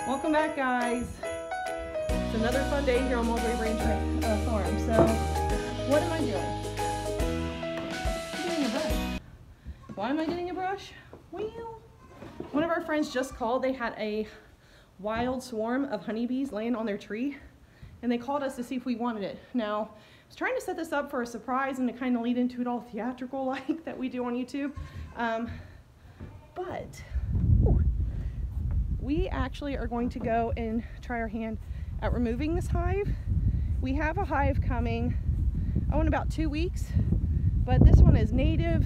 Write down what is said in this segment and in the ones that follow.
Welcome back, guys. It's another fun day here on Mulberry Farm. So, what am I doing? I'm getting a brush. Why am I getting a brush? Well, one of our friends just called. They had a wild swarm of honeybees laying on their tree, and they called us to see if we wanted it. Now, I was trying to set this up for a surprise and to kind of lead into it all theatrical like that we do on YouTube. But we actually are going to go and try our hand at removing this hive. We have a hive coming, in about 2 weeks, but this one is native,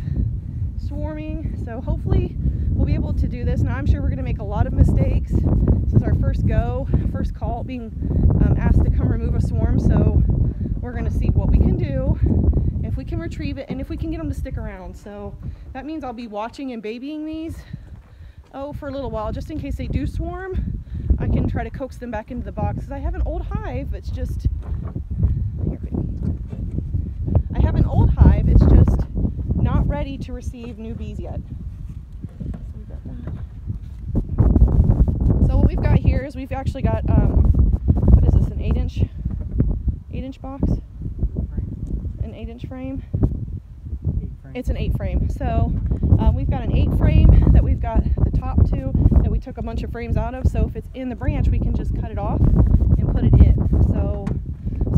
swarming, so hopefully we'll be able to do this. Now I'm sure we're going to make a lot of mistakes. This is our first call, being asked to come remove a swarm, so we're going to see what we can do, if we can retrieve it, and if we can get them to stick around. So that means I'll be watching and babying these for a little while, just in case they do swarm. I can try to coax them back into the box, because I have an old hive. It's just here, baby. I have an old hive. It's just not ready to receive new bees yet. So what we've got here is we've actually got what is this? An 8-inch box? An 8-inch frame. It's an 8 frame. So we've got an 8 frame that we've got the top to that we took a bunch of frames out of. So if it's in the branch, we can just cut it off and put it in. So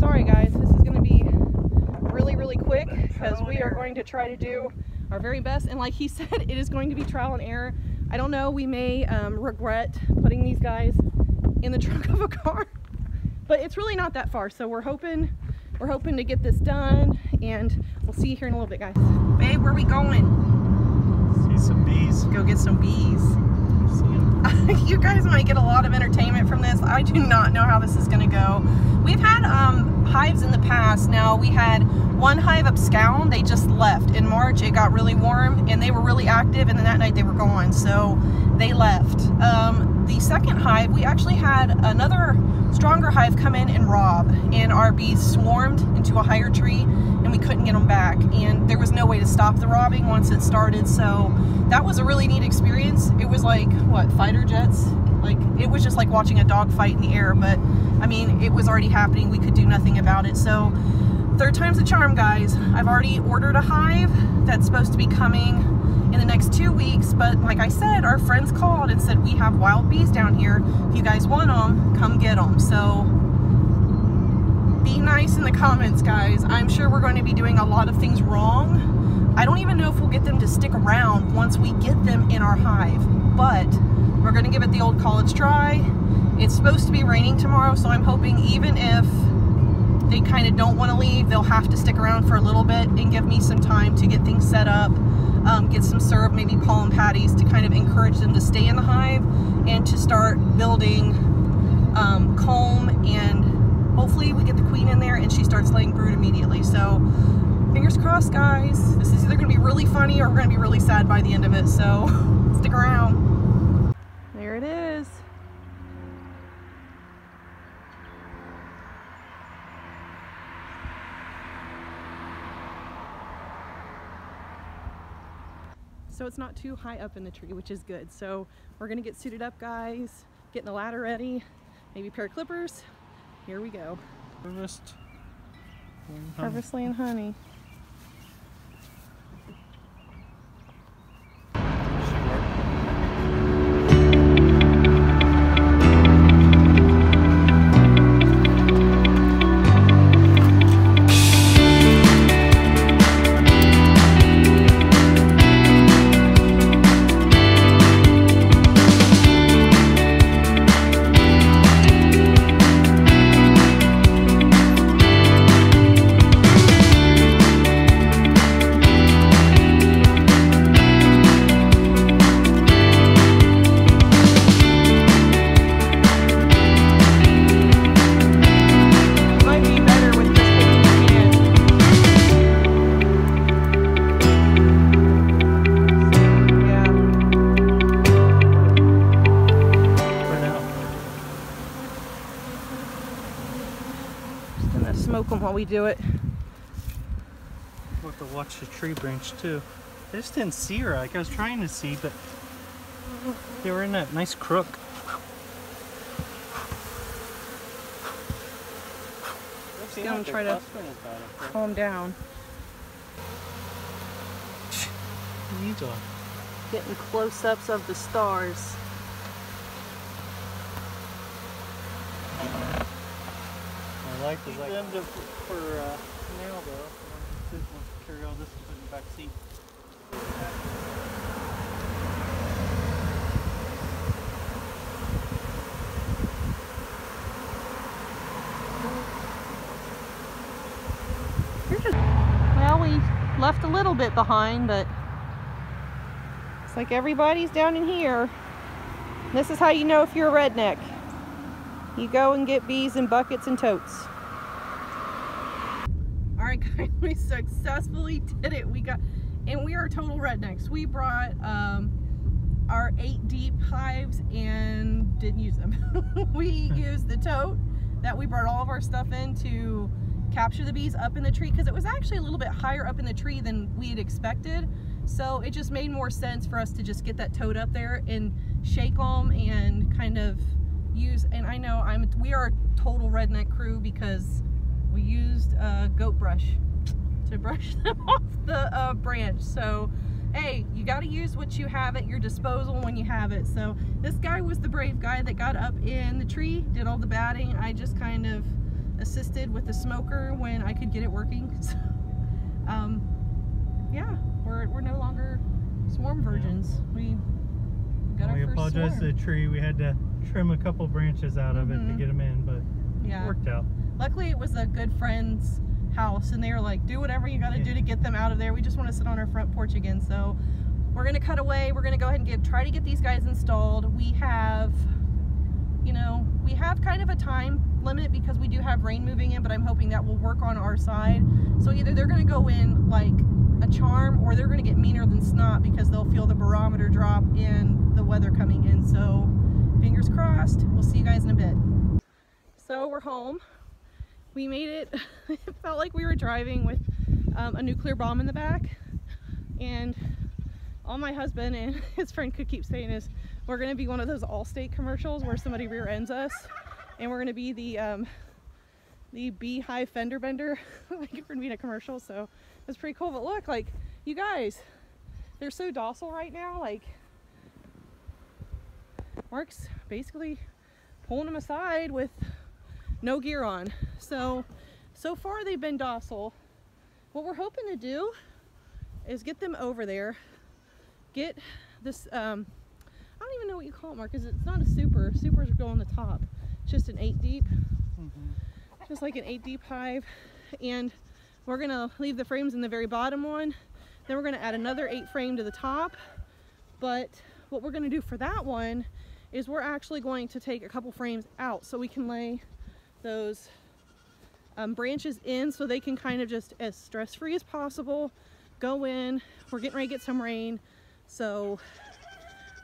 sorry guys, this is going to be really quick, because we are going to try to do our very best. And like he said, it is going to be trial and error. I don't know, we may regret putting these guys in the trunk of a car, but it's really not that far. So we're hoping to get this done, and we'll see you here in a little bit, guys. Babe, where are we going? See some bees. Go get some bees. You guys might get a lot of entertainment from this. I do not know how this is going to go. We've had hives in the past. Now, we had one hive abscond. They just left in March. It got really warm and they were really active, and then that night they were gone, so they left. The second hive, we actually had another stronger hive come in and rob, and our bees swarmed into a higher tree and we couldn't get them back, and there was no way to stop the robbing once it started. So that was a really neat experience. It was like, what, fighter jets? Like, it was just like watching a dog fight in the air, but I mean, it was already happening. We could do nothing about it. So third time's a charm, guys. I've already ordered a hive that's supposed to be coming in the next 2 weeks, but like I said, our friends called and said, we have wild bees down here. If you guys want them, come get them. So be nice in the comments, guys. I'm sure we're going to be doing a lot of things wrong. I don't even know if we'll get them to stick around once we get them in our hive, but we're going to give it the old college try. It's supposed to be raining tomorrow, so I'm hoping even if they kind of don't want to leave, they'll have to stick around for a little bit and give me some time to get things set up, get some syrup, maybe pollen patties, to kind of encourage them to stay in the hive and to start building comb, and hopefully we get the queen in there and she starts laying brood immediately. So fingers crossed, guys. This is either going to be really funny or we're going to be really sad by the end of it, so stick around. There it is. So it's not too high up in the tree, which is good. So we're gonna get suited up, guys, getting the ladder ready, maybe a pair of clippers. Here we go. Harvest land honey. Smoke them while we do it. We'll have to watch the tree branch too. I just didn't see her. Like I was trying to see, but they were in that nice crook. Just gonna try to calm down. Getting close-ups of the stars. I like them for now though. We'll carry all this in the back seat. Well, we left a little bit behind, but it's like everybody's down in here. This is how you know if you're a redneck. You go and get bees in buckets and totes. All right, guys, we successfully did it. And we are total rednecks. We brought our 8 deep hives and didn't use them. We used the tote that we brought all of our stuff in to capture the bees up in the tree, because it was actually a little bit higher up in the tree than we had expected. So it just made more sense for us to just get that tote up there and shake them and kind of use. And I know we are a total redneck crew because we used goat brush to brush them off the branch. So hey, you got to use what you have at your disposal when you have it. So this guy was the brave guy that got up in the tree, did all the batting. I just kind of assisted with the smoker when I could get it working. So, yeah, we're no longer swarm virgins. We got our first apologize swarm. to the tree. We had to trim a couple branches out of it to get them in, but yeah, it worked out. Luckily, it was a good friend's house, and they were like, do whatever you got to do to get them out of there. We just want to sit on our front porch again. So we're going to cut away. We're going to go ahead and try to get these guys installed. We have, you know, we have kind of a time limit because we do have rain moving in, but I'm hoping that will work on our side. So either they're going to go in like a charm, or they're going to get meaner than snot because they'll feel the barometer drop in the weather coming in. So fingers crossed. We'll see you guys in a bit. So we're home. We made it. It felt like we were driving with a nuclear bomb in the back. And all my husband and his friend could keep saying is, we're going to be one of those Allstate commercials where somebody rear ends us, and we're going to be the beehive fender bender. Like we're going to be in a commercial. So it's pretty cool. But look, like, you guys, they're so docile right now. Like, Mark's basically pulling them aside with no gear on. So far they've been docile. What we're hoping to do is get them over there, get this, I don't even know what you call it, Mark, because it's not a super. Supers go on the top. It's just an 8 deep, just like an 8 deep hive. And we're gonna leave the frames in the very bottom one. Then we're gonna add another 8 frame to the top. But what we're gonna do for that one is we're actually going to take a couple frames out so we can lay those branches in, so they can kind of just as stress-free as possible go in. We're getting ready to get some rain, so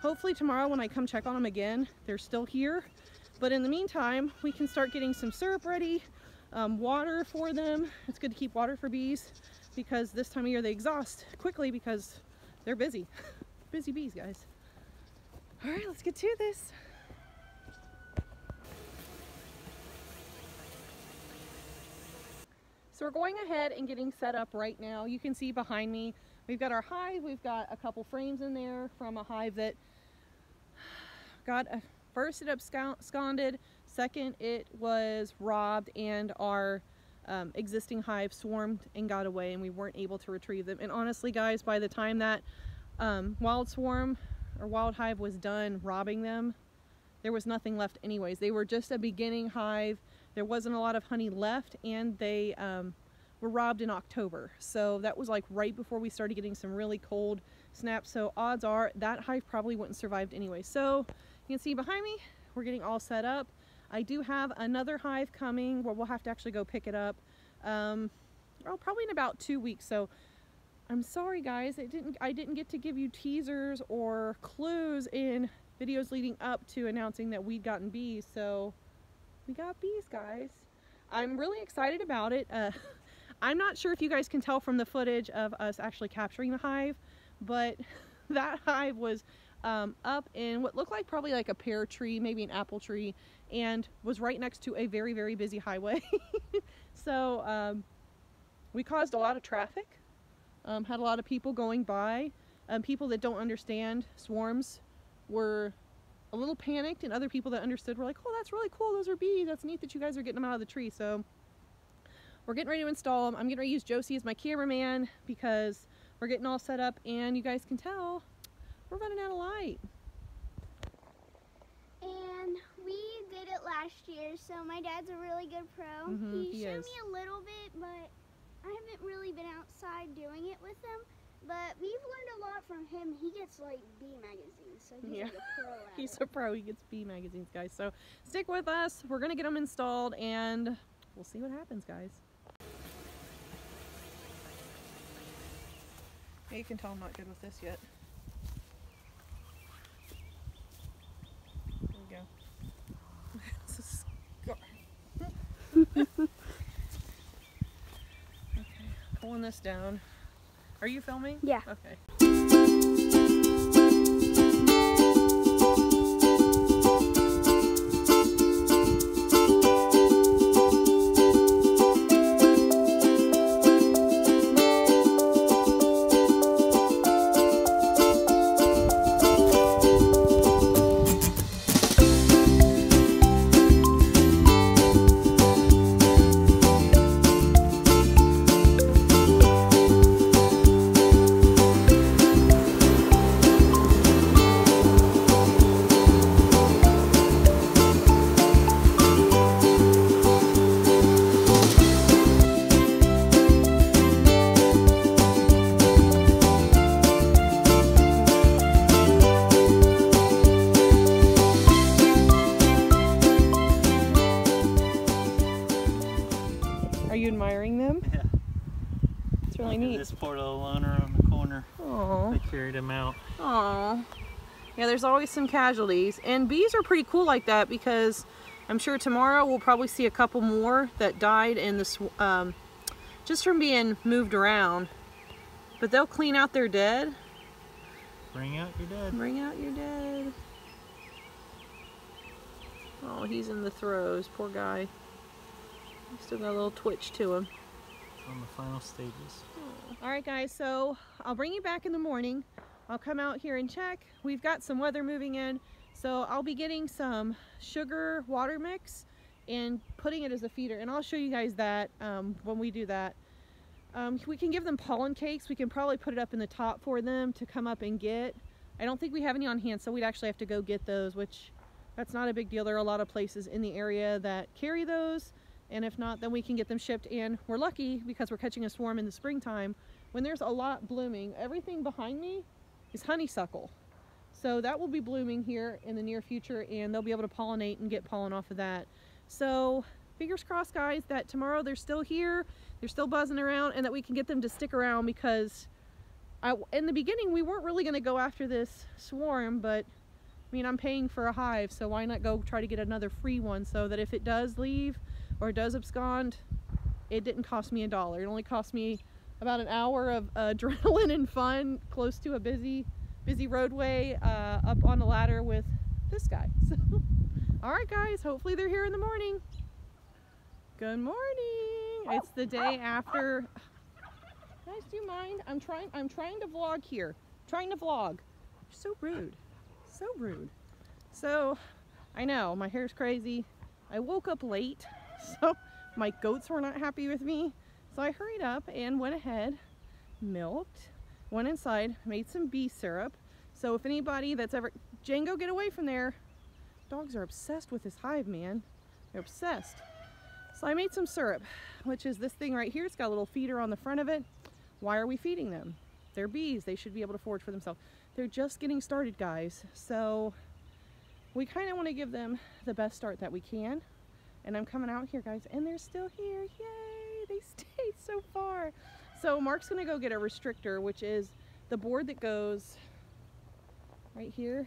hopefully tomorrow when I come check on them again, they're still here. But in the meantime, we can start getting some syrup ready, water for them. It's good to keep water for bees because this time of year they exhaust quickly because they're busy. Busy bees, guys. All right, let's get to this. So we're going ahead and getting set up right now. You can see behind me, we've got our hive. We've got a couple frames in there from a hive that got first it absconded, second it was robbed, and our existing hive swarmed and got away, and we weren't able to retrieve them. And honestly, guys, by the time that wild swarm or wild hive was done robbing them, there was nothing left anyways. They were just a beginning hive. There wasn't a lot of honey left, and they were robbed in October. So that was like right before we started getting some really cold snaps. So odds are that hive probably wouldn't survived anyway. So you can see behind me, we're getting all set up. I do have another hive coming where we'll have to actually go pick it up. Probably in about 2 weeks. So I'm sorry, guys, I didn't get to give you teasers or clues in videos leading up to announcing that we'd gotten bees. So we got bees, guys. I'm really excited about it. I'm not sure if you guys can tell from the footage of us actually capturing the hive, but that hive was up in what looked like probably like a pear tree, maybe an apple tree, and was right next to a very, very busy highway. So we caused a lot of traffic, had a lot of people going by. People that don't understand swarms were a little panicked, and other people that understood were like, oh, that's really cool, those are bees, that's neat that you guys are getting them out of the tree. So we're getting ready to install them. I'm getting ready to use Josie as my cameraman because we're getting all set up, and you guys can tell we're running out of light. And we did it last year, so my dad's a really good pro. He showed me a little bit, but I haven't really been outside doing it with him. But we've learned a lot from him. He gets like bee magazines, so he's like a pro at He's a pro. He gets bee magazines, guys. So stick with us. We're gonna get them installed, and we'll see what happens, guys. Yeah, you can tell I'm not good with this yet. There we go. This is okay, pulling this down. Are you filming? Yeah. Okay. Are you admiring them? Yeah. It's really neat. This poor little loner on the corner. Aww. They carried him out. Aww. Yeah, there's always some casualties. And bees are pretty cool like that because I'm sure tomorrow we'll probably see a couple more that died in this, just from being moved around. But they'll clean out their dead. Bring out your dead. Bring out your dead. Oh, he's in the throes. Poor guy. He's still got a little twitch to him. On the final stages. Alright guys, so I'll bring you back in the morning. I'll come out here and check. We've got some weather moving in, so I'll be getting some sugar water mix and putting it as a feeder, and I'll show you guys that when we do that. We can give them pollen cakes. We can probably put it up in the top for them to come up and get. I don't think we have any on hand, so we'd actually have to go get those, which that's not a big deal. There are a lot of places in the area that carry those. And if not, then we can get them shipped. And we're lucky because we're catching a swarm in the springtime when there's a lot blooming. Everything behind me is honeysuckle. So that will be blooming here in the near future, and they'll be able to pollinate and get pollen off of that. So fingers crossed, guys, that tomorrow they're still here, they're still buzzing around, and that we can get them to stick around because in the beginning we weren't really going to go after this swarm, but I mean, I'm paying for a hive, so why not go try to get another free one so that if it does leave or does abscond, it didn't cost me $1. It only cost me about an hour of adrenaline and fun close to a busy roadway up on a ladder with this guy. So, all right guys, hopefully they're here in the morning. Good morning. It's the day after. Guys, do you mind? I'm trying to vlog here. Trying to vlog. You're so rude. So rude. So, I know, my hair's crazy. I woke up late. So my goats were not happy with me. So I hurried up and went ahead, milked, went inside, made some bee syrup. So if anybody that's ever, Django, get away from there. Dogs are obsessed with this hive, man. They're obsessed. So I made some syrup, which is this thing right here. It's got a little feeder on the front of it. Why are we feeding them? They're bees. They should be able to forage for themselves. They're just getting started, guys. So we kind of want to give them the best start that we can. And I'm coming out here, guys, and they're still here. Yay! They stayed so far. So Mark's gonna go get a restrictor, which is the board that goes right here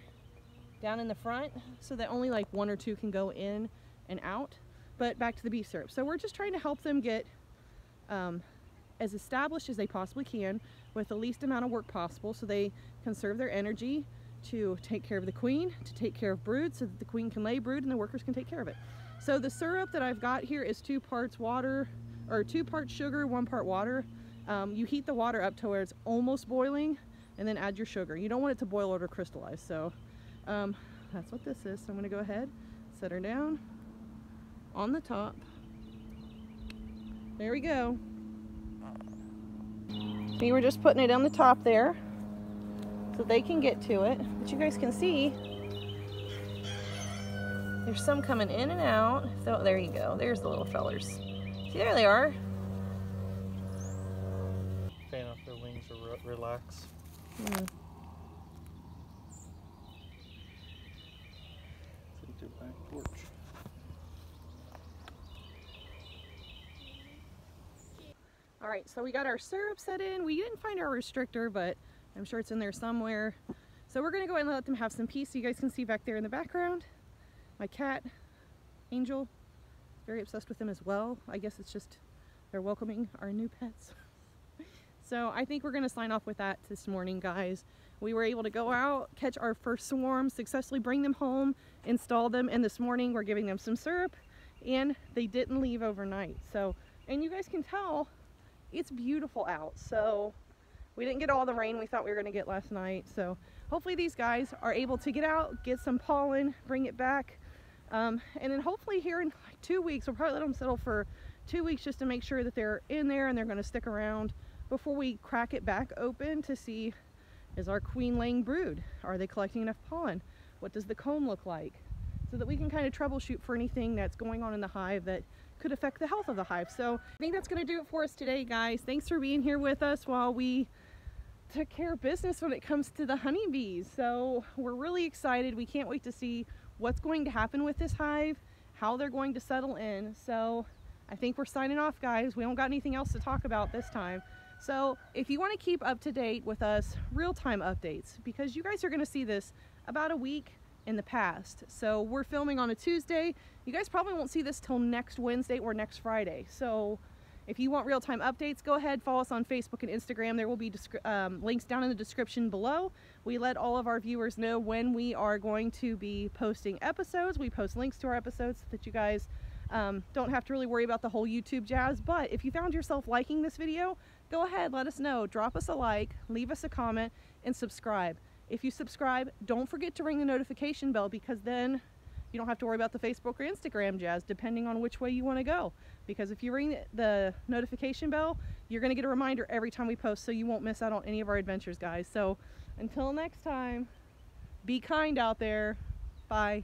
down in the front, so that only like 1 or 2 can go in and out. But back to the bee syrup. So we're just trying to help them get as established as they possibly can with the least amount of work possible so they conserve their energy to take care of the queen, to take care of brood so that the queen can lay brood and the workers can take care of it. So the syrup that I've got here is 2 parts water, or 2 parts sugar, 1 part water. You heat the water up to where it's almost boiling and then add your sugar. You don't want it to boil or crystallize. So that's what this is. So I'm gonna go ahead, set her down on the top. There we go. See, we're just putting it on the top there so they can get to it. But you guys can see there's some coming in and out. So there you go. There's the little fellers. See, there they are. Fan off their wings or relax. Take their back porch. All right, so we got our syrup set in. We didn't find our restrictor, but I'm sure it's in there somewhere. So we're gonna go ahead and let them have some peace. So you guys can see back there in the background, my cat, Angel, very obsessed with them as well. I guess it's just, they're welcoming our new pets. So I think we're gonna sign off with that this morning, guys. We were able to go out, catch our first swarm, successfully bring them home, install them, and this morning we're giving them some syrup, and they didn't leave overnight. So, and you guys can tell, it's beautiful out. So we didn't get all the rain we thought we were going to get last night. So hopefully these guys are able to get out, get some pollen, bring it back. And then hopefully here in like 2 weeks, we'll probably let them settle for 2 weeks just to make sure that they're in there and they're going to stick around before we crack it back open to see, is our queen laying brood? Are they collecting enough pollen? What does the comb look like? So that we can kind of troubleshoot for anything that's going on in the hive that could affect the health of the hive. So I think that's going to do it for us today, guys. Thanks for being here with us while we took care of business when it comes to the honeybees. So we're really excited. We can't wait to see what's going to happen with this hive, how they're going to settle in. So I think we're signing off, guys. We don't got anything else to talk about this time. So if you want to keep up to date with us, real-time updates, because you guys are going to see this about a week in the past. So we're filming on a Tuesday. You guys probably won't see this till next Wednesday or next Friday. So if you want real-time updates, go ahead, follow us on Facebook and Instagram. There will be links down in the description below. We let all of our viewers know when we are going to be posting episodes. We post links to our episodes so that you guys don't have to really worry about the whole YouTube jazz. But if you found yourself liking this video, go ahead, let us know. Drop us a like, leave us a comment, and subscribe. If you subscribe, don't forget to ring the notification bell, because then you don't have to worry about the Facebook or Instagram jazz, depending on which way you want to go. Because if you ring the notification bell, you're going to get a reminder every time we post, so you won't miss out on any of our adventures, guys. So until next time, be kind out there. Bye.